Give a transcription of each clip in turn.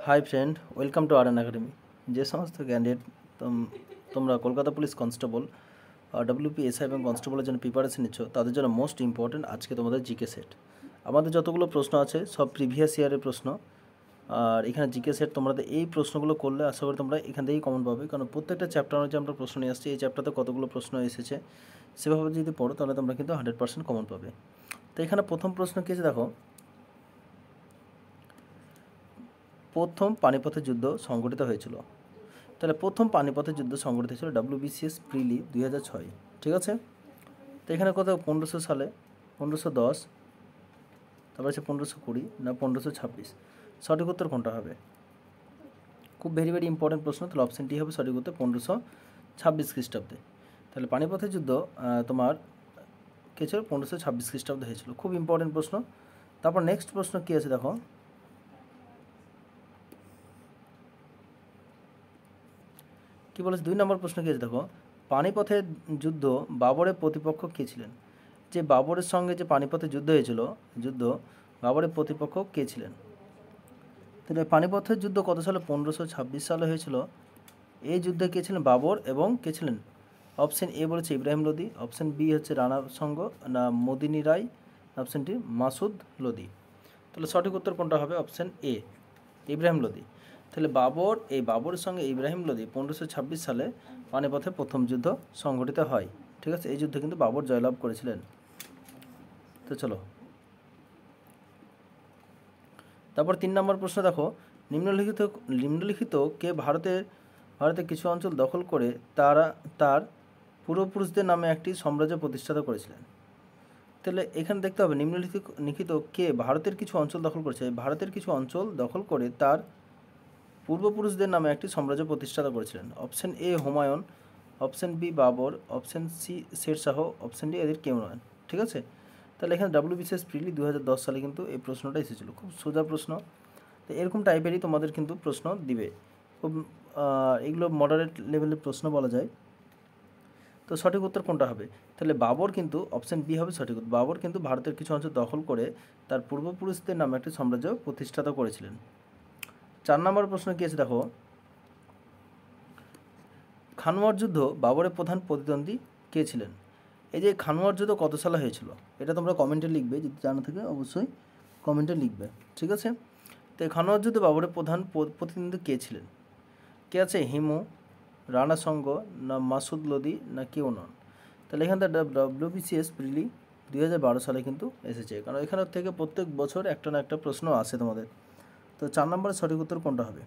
Hi friend, welcome to R academy. যে সমস্ত candidate তোমরা কলকাতা পুলিশ কনস্টেবল, ডব্লিউপিএসআই এবং কনস্টেবলের জন্য প্রিপারেশন নিচ্ছ, তাদের জন্য মোস্ট ইম্পর্টেন্ট আজকে তোমাদের জিকে সেট। আমাদের যতগুলো প্রশ্ন আছে সব প্রিভিয়াস ইয়ারের প্রশ্ন, আর এখানে জিকে সেট তোমাদের এই প্রশ্নগুলো করলে আশা করি তোমরা এখান থেকেই কমন পাবে, কারণ প্রত্যেকটা চ্যাপ্টার অনুযায়ী আমরা প্রশ্ন নিয়ে আসছি। এই চ্যাপ্টারতে কতগুলো প্রশ্ন এসেছে সেভাবে যদি পড়ো তাহলে তোমরা কিন্তু 100% কমন পাবে। তো এখানে প্রথম প্রশ্ন কী আছে দেখো, প্রথম পানিপথের যুদ্ধ সংঘটিত হয়েছিল। তাহলে প্রথম পানিপথের যুদ্ধ সংঘটিত হয়েছিল WBCS প্রিলি 2006, ঠিক আছে। তো এখানে কত 1500 সালে, 1510, তারপর আছে 1520 না 1526, সঠিক উত্তর কোনটা হবে? খুব ভেরি ভেরি ইম্পর্টেন্ট প্রশ্ন। তাহলে অপশান ডি হবে সঠিক উত্তর, 1526 খ্রিস্টাব্দে। তাহলে পানিপথের যুদ্ধ তোমার কে ছিল? 1526 খ্রিস্টাব্দে হয়েছিল। খুব ইম্পর্টেন্ট প্রশ্ন। তারপর নেক্সট প্রশ্ন কী আছে দেখো, কী বলেছে 2 নম্বর প্রশ্ন কী আছে দেখো, পানিপথের যুদ্ধ বাবরের প্রতিপক্ষ কে ছিলেন? যে বাবরের সঙ্গে যে পানিপথের যুদ্ধ হয়েছিল, বাবরের প্রতিপক্ষ কে ছিলেন? তাহলে পানিপথের যুদ্ধ কত সালে? 1526 সালে হয়েছিল। এই যুদ্ধে কে ছিলেন? বাবর এবং কে ছিলেন? অপশান এ বলেছে ইব্রাহিম লোদি, অপশান বি হচ্ছে রানা সঙ্গ না মদিনী রায়, অপশান ডি মাসুদ লোদি। তাহলে সঠিক উত্তর কোনটা হবে? Option A, Ibrahim Lodi. তাহলে বাবরের সঙ্গে ইব্রাহিম লোদি 1526 সালে পানিপথে প্রথম যুদ্ধ সংঘটিত হয়, ঠিক আছে। এই যুদ্ধে কিন্তু বাবর জয়লাভ করেছিলেন। তো চলো তারপর 3 নম্বর প্রশ্ন দেখো, নিম্নলিখিত কে ভারতের কিছু অঞ্চল দখল করে তার পূর্বপুরুষদের নামে একটি সাম্রাজ্য প্রতিষ্ঠাতা করেছিলেন? তাহলে এখানে দেখতে হবে নিম্নলিখিত কে ভারতের কিছু অঞ্চল দখল করেছে। ভারতের কিছু অঞ্চল দখল করে তার পূর্বপুরুষদের নামে একটি সাম্রাজ্য প্রতিষ্ঠাতা করেছিলেন। Option A Humayun, option B Babur, option C Sher Shah, option D এদের কেউ নয়, ঠিক আছে। তাহলে এখানে WBCS প্রিলি 2010 সালে কিন্তু এই প্রশ্নটা এসেছিল। খুব সোজা প্রশ্ন। তো এরকম টাইপেরই তোমাদের কিন্তু প্রশ্ন দিবে। খুব এগুলো মডারেট লেভেলের প্রশ্ন বলা যায়। তো সঠিক উত্তর কোনটা হবে? তাহলে বাবর কিন্তু অপশান বি হবে সঠিক উত্তর। বাবর কিন্তু ভারতের কিছু অঞ্চল দখল করে তার পূর্বপুরুষদের নামে একটি সাম্রাজ্য প্রতিষ্ঠাতা করেছিলেন। 4 নম্বর প্রশ্ন কী আছে দেখো, খানোয়ার যুদ্ধ বাবরের প্রধান প্রতিদ্বন্দ্বী কে ছিলেন? এই যে খানোয়ার যুদ্ধ কত সালে হয়েছিল এটা তোমরা কমেন্টে লিখবে, যদি জানা থাকে অবশ্যই কমেন্টে লিখবে, ঠিক আছে। তো এই খানোয়ার যুদ্ধে বাবরের প্রধান প্রতিদ্বন্দ্বী কে ছিলেন? কে আছে? হিমু, রানা সঙ্গ না মাসুদ লোদি না কেউ নন? তাহলে এখান থেকে WBCS প্রিলি 2012 সালে কিন্তু এসেছে, কারণ এখানের থেকে প্রত্যেক বছর একটা না একটা প্রশ্ন আসে তোমাদের। তো 4 নম্বরের সঠিক উত্তর কোনটা হবে?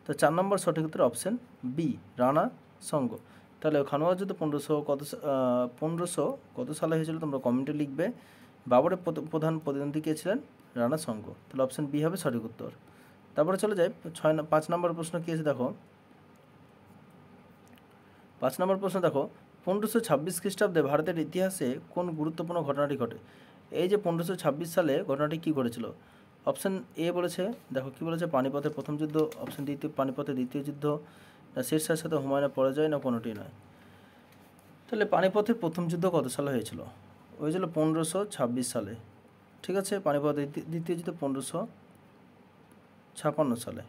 তো 4 নম্বর সঠিক উত্তর অপশান বি, রানা সঙ্গ। তাহলে খানোয়ার যুদ্ধ 1500 কত সালে হয়েছিল তোমরা কমেন্টে লিখবে। বাবরের প্রধান প্রতিদ্বন্দ্বী কে ছিলেন? রানা সঙ্গ। তাহলে অপশান বি হবে সঠিক উত্তর। তারপরে চলে যাই 5 নম্বর প্রশ্ন কী আছে দেখো, 5 নম্বর প্রশ্ন দেখো, 1526 খ্রিস্টাব্দে ভারতের ইতিহাসে কোন গুরুত্বপূর্ণ ঘটনাটি ঘটে? এই যে 1526 সালে ঘটনাটি কী ঘটেছিল? অপশান এ বলেছে, দেখো কী বলেছে, পানিপথের প্রথম যুদ্ধ, অপশান ডি পানিপথের দ্বিতীয় যুদ্ধ, না শেরশাহের সাথে হুমায়ুনের পরাজয়, না কোনোটি নয়। তাহলে পানিপথের প্রথম যুদ্ধ কত সালে হয়েছিল? হয়েছিল 1526 সালে, ঠিক আছে। পানিপথের দ্বিতীয় যুদ্ধ 1556 সালে।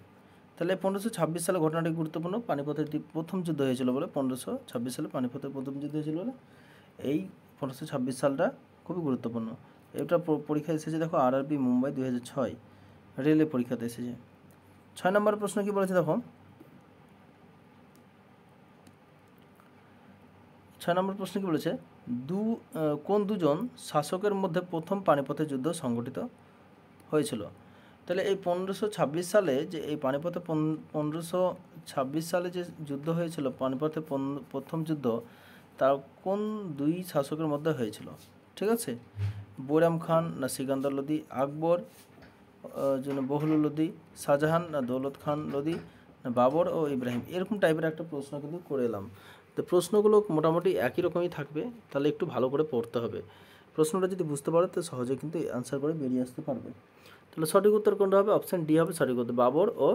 তাহলে 1526 সালে ঘটনাটি গুরুত্বপূর্ণ। পানিপথের প্রথম যুদ্ধ হয়েছিল বলে 1526 সালে পানিপথের প্রথম যুদ্ধ হয়েছিল বলে এই 1526 সালটা খুবই গুরুত্বপূর্ণ। এটা পরীক্ষা এসেছে দেখো RRB মুম্বাই 2006 রেলের পরীক্ষাতে এসেছে। 6 নম্বর প্রশ্ন কি বলেছে দেখো, 6 নম্বর প্রশ্ন কি বলেছে, কোন দুজন শাসকের মধ্যে প্রথম পানিপথের যুদ্ধ সংঘটিত হয়েছিল? তাহলে এই 1526 সালে যে এই পানিপথে 1526 সালে যে যুদ্ধ হয়েছিল, পানিপথে প্রথম যুদ্ধ, তা কোন দুই শাসকের মধ্যে হয়েছিল? ঠিক আছে, বৈরাম খান না সিকান্দার লোদি, আকবর বহুল লোদি, শাহজাহান না দৌলত খান লোদি, না বাবর ও ইব্রাহিম? এরকম টাইপের একটা প্রশ্ন কিন্তু করে এলাম। তো প্রশ্নগুলো মোটামুটি একই রকমই থাকবে, তাহলে একটু ভালো করে পড়তে হবে। প্রশ্নটা যদি বুঝতে পারো তো সহজে কিন্তু অ্যান্সার করে বেরিয়ে আসতে পারবে। তাহলে সঠিক উত্তর কোনটা হবে? অপশান ডি হবে সঠিক উত্তর, বাবর ও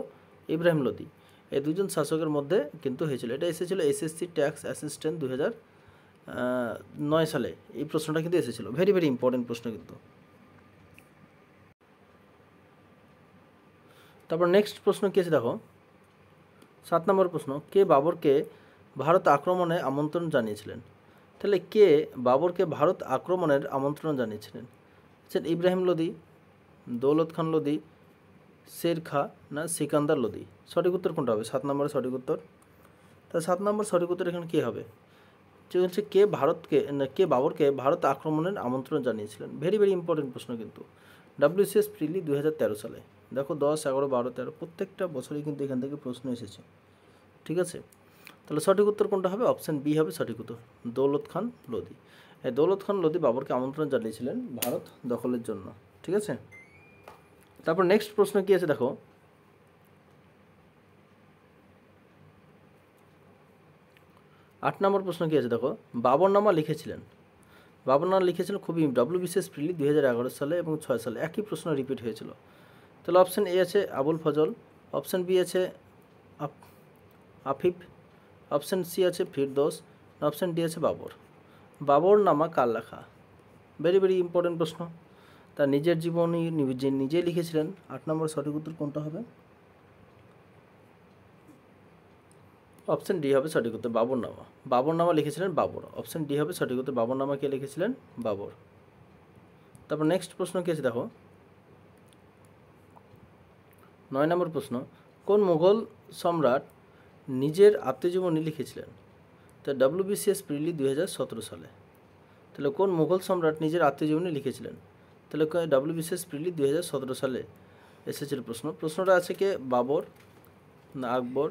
ইব্রাহিম লোদি এই দুজন শাসকের মধ্যে কিন্তু হয়েছিল। এটা এসেছিলো SSC ট্যাক্স অ্যাসিস্ট্যান্ট 2009 সালে এই প্রশ্নটা কিন্তু এসেছিলো। ভেরি ভেরি ইম্পর্টেন্ট প্রশ্ন কিন্তু। তারপর নেক্সট প্রশ্ন কী আছে দেখো, 7 নম্বর প্রশ্ন, কে বাবরকে ভারত আক্রমণে আমন্ত্রণ জানিয়েছিলেন? তাহলে কে বাবরকে ভারত আক্রমণের আমন্ত্রণ জানিয়েছিলেন? ইব্রাহিম লোদি, দৌলত খান লোদি, শের খা না সিকান্দার লোদি? সঠিক উত্তর কোনটা হবে? 7 নম্বরের সঠিক উত্তর। তা 7 নম্বর সঠিক উত্তর এখানে কী হবে? যে হচ্ছে কে বাবরকে ভারত আক্রমণের আমন্ত্রণ জানিয়েছিলেন। ভেরি ভেরি ইম্পর্টেন্ট প্রশ্ন কিন্তু। WCS প্রিলি 2013 সালে। দেখো 10, 11, 12, 13 প্রত্যেকটা বছরই কিন্তু এখান থেকে প্রশ্ন এসেছে। ঠিক আছে, তাহলে সঠিক উত্তর কোনটা হবে? অপশান বি হবে সঠিক উত্তর, দৌলত খান লোদি। এই দৌলত খান লোদি বাবরকে আমন্ত্রণ জানিয়েছিলেন ভারত দখলের জন্য। ঠিক আছে, তারপর নেক্সট প্রশ্ন কী আছে দেখো, 8 নম্বর প্রশ্ন কী আছে দেখো, বাবরনামা লিখেছিলেন। বাবরনামা লিখেছিলেন খুবই WBCS প্রিলি 2011 সালে এবং 6 সালে। একই প্রশ্ন রিপিট হয়েছিল। তাহলে অপশান এ আছে আবুল ফজল, অপশান বি আছে আফিফ, অপশান সি আছে ফিরদৌস, অপশান ডি আছে বাবর। বাবরনামা কার লেখা? ভেরি ভেরি ইম্পর্টেন্ট প্রশ্ন। তার নিজের জীবনী নিজেই লিখেছিলেন। 8 নম্বর সঠিক উত্তর কোনটা হবে? অপশান ডি হবে সঠিক উত্তর, বাবরনামা। বাবরনামা লিখেছিলেন বাবর। অপশান ডি হবে সঠিক উত্তর, বাবরনামা কে লিখেছিলেন? বাবর। তারপর নেক্সট প্রশ্ন কী আছে দেখো, 9 নম্বর প্রশ্ন, কোন মুঘল সম্রাট নিজের আত্মজীবনী লিখেছিলেন? তা WBCS প্রিলি 2017 সালে। তাহলে কোন মুঘল সম্রাট নিজের আত্মজীবনী লিখেছিলেন? তাহলে WBCS প্রিলি 2017 সালে এসেছিল প্রশ্ন। প্রশ্নটা আছে কে, বাবর না আকবর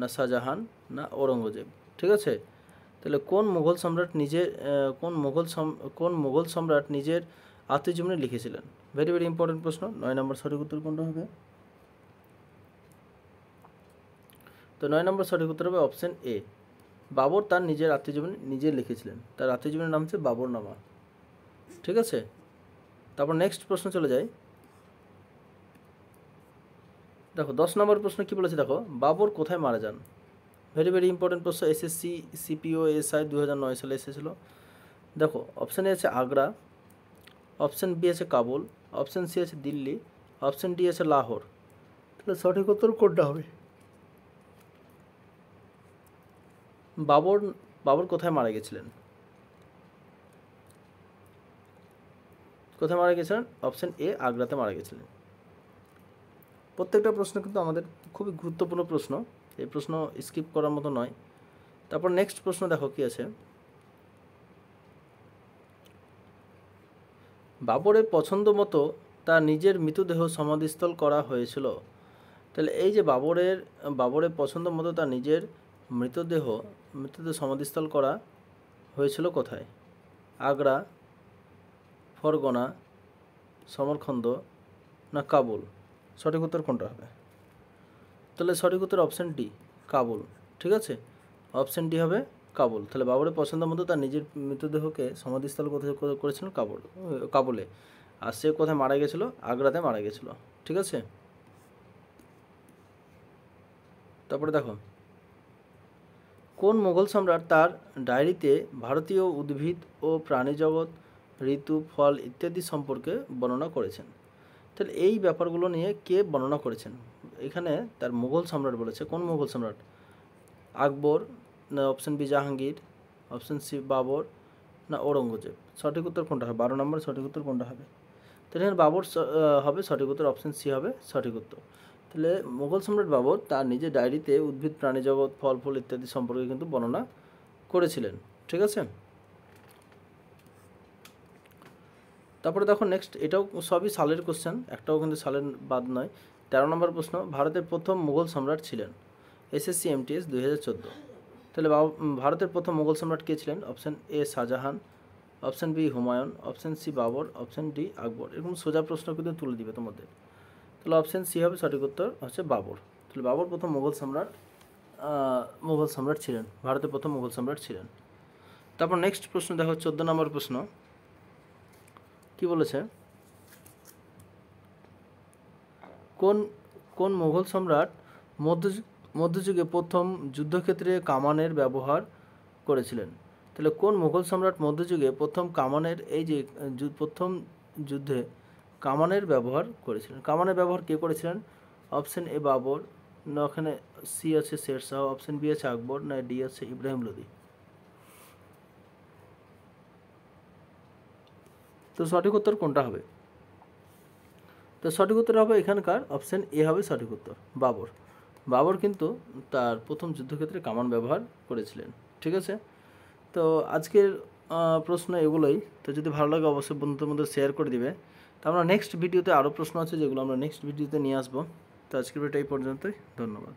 না শাহজাহান না ঔরঙ্গজেব? ঠিক আছে, তাহলে কোন মুঘল সম্রাট নিজের আত্মজীবনী লিখেছিলেন? ভেরি ভেরি ইম্পর্টেন্ট প্রশ্ন। 9 নম্বর সঠিক উত্তর কোনটা হবে? তো 9 নম্বর সঠিক উত্তর হবে অপশান এ, বাবর তার নিজের আত্মজীবনী নিজে লিখেছিলেন। তার আত্মজীবনীর নাম হচ্ছে বাবরনামা। ঠিক আছে, তারপর নেক্সট প্রশ্ন চলে যায়। দেখো 10 নম্বর প্রশ্ন কী বলেছে দেখো, বাবর কোথায় মারা যান? ভেরি ভেরি ইম্পর্টেন্ট প্রশ্ন। SSC CPO SI 2009 সালে এসেছিল। দেখো অপশান এ আছে আগ্রা, অপশান বি আছে কাবুল, অপশান সি আছে দিল্লি, অপশান ডি আছে লাহোর। তাহলে সঠিক উত্তর কোনটা হবে? বাবর কোথায় মারা গেছিলেন? কোথায় মারা গেছিলেন? অপশান এ, আগ্রাতে মারা গেছিলেন। প্রত্যেকটা প্রশ্ন কিন্তু আমাদের খুবই গুরুত্বপূর্ণ প্রশ্ন, এই প্রশ্ন স্কিপ করার মতো নয়। তারপর নেক্সট প্রশ্ন দেখো কী আছে, বাবরের পছন্দ মতো তার নিজের মৃতদেহ সমাধিস্থল করা হয়েছিল। তাহলে এই যে বাবরের পছন্দ মতো তার নিজের মৃতদেহ সমাধিস্থল করা হয়েছিল কোথায়? আগ্রা, ফরগনা, সমরখন্দ না কাবুল? সঠিক উত্তর কোনটা হবে? তাহলে সঠিক উত্তর অপশান ডি, কাবুল। ঠিক আছে, অপশান ডি হবে কাবুল। তাহলে বাবরের পছন্দ মতো তার নিজের মৃতদেহকে সমাধিস্থল কোথায় করেছিলেন? কাবুলে। আর সে কোথায় মারা গেছিলো? আগ্রাতে মারা গেছিলো। ঠিক আছে, তারপরে দেখো, কোন মুঘল সম্রাট তার ডায়েরিতে ভারতীয় উদ্ভিদ ও প্রাণীজগৎ, ঋতু, ফল ইত্যাদি সম্পর্কে বর্ণনা করেছেন? তাহলে এই ব্যাপারগুলো নিয়ে কে বর্ণনা করেছেন? এখানে তার মুঘল সম্রাট বলেছে। কোন মুঘল সম্রাট? আকবর না option B Jahangir, option C Babur না ঔরঙ্গজেব? সঠিক উত্তর কোনটা হবে? 12 নম্বর সঠিক উত্তর কোনটা হবে? তাহলে এখানে বাবর হবে সঠিক উত্তর, অপশান সি হবে সঠিক উত্তর। তাহলে মুঘল সম্রাট বাবর তার নিজের ডায়েরিতে উদ্ভিদ, প্রাণীজগৎ, ফল ফুল ইত্যাদি সম্পর্কে কিন্তু বর্ণনা করেছিলেন। ঠিক আছে, তারপরে দেখো নেক্সট, এটাও সবই সালের কোশ্চেন, একটাও কিন্তু সালের বাদ নয়। 13 নম্বর প্রশ্ন, ভারতের প্রথম মুঘল সম্রাট ছিলেন? SSC MTS 2014। তাহলে ভারতের প্রথম মুঘল সম্রাট কে ছিলেন? Option A Shahjahan, option B Humayun, option C Babur, option D Akbar. এরকম সোজা প্রশ্ন কিন্তু তুলে দিবে তোমাদের। তাহলে অপশান সি হবে সঠিক উত্তর, হচ্ছে বাবর। তাহলে বাবর প্রথম মুঘল সম্রাট ছিলেন, ভারতের প্রথম মুঘল সম্রাট ছিলেন। তারপর নেক্সট প্রশ্ন দেখো 14 নম্বর প্রশ্ন কি বলেছে, কোন মুঘল সম্রাট মধ্যযুগে প্রথম যুদ্ধক্ষেত্রে কামানের ব্যবহার করেছিলেন? তাহলে কোন মুঘল সম্রাট মধ্যযুগে প্রথম প্রথম যুদ্ধে কামানের ব্যবহার করেছিলেন? কামানের ব্যবহার কে করেছিলেন? অপশন এ বাবর, না ওখানে সি আছে শেরশাহ, অপশন বি আছে আকবর, না ডি আছে ইব্রাহিম লোদি। তো সঠিক উত্তর কোনটা হবে? তো সঠিক উত্তর হবে এখানকার অপশন এ হবে সঠিক উত্তর, বাবর। বাবর কিন্তু তার প্রথম যুদ্ধক্ষেত্রে কামান ব্যবহার করেছিলেন। ঠিক আছে, তো আজকের প্রশ্ন এগুলোই। তো যদি ভালো লাগে অবশ্যই বন্ধুদের মধ্যে শেয়ার করে দিবে। তো আমরা নেক্সট ভিডিওতে আরও প্রশ্ন আছে যেগুলো আমরা নেক্সট ভিডিওতে নিয়ে আসবো। তো আজকের ভিডিওটা এই পর্যন্তই, ধন্যবাদ।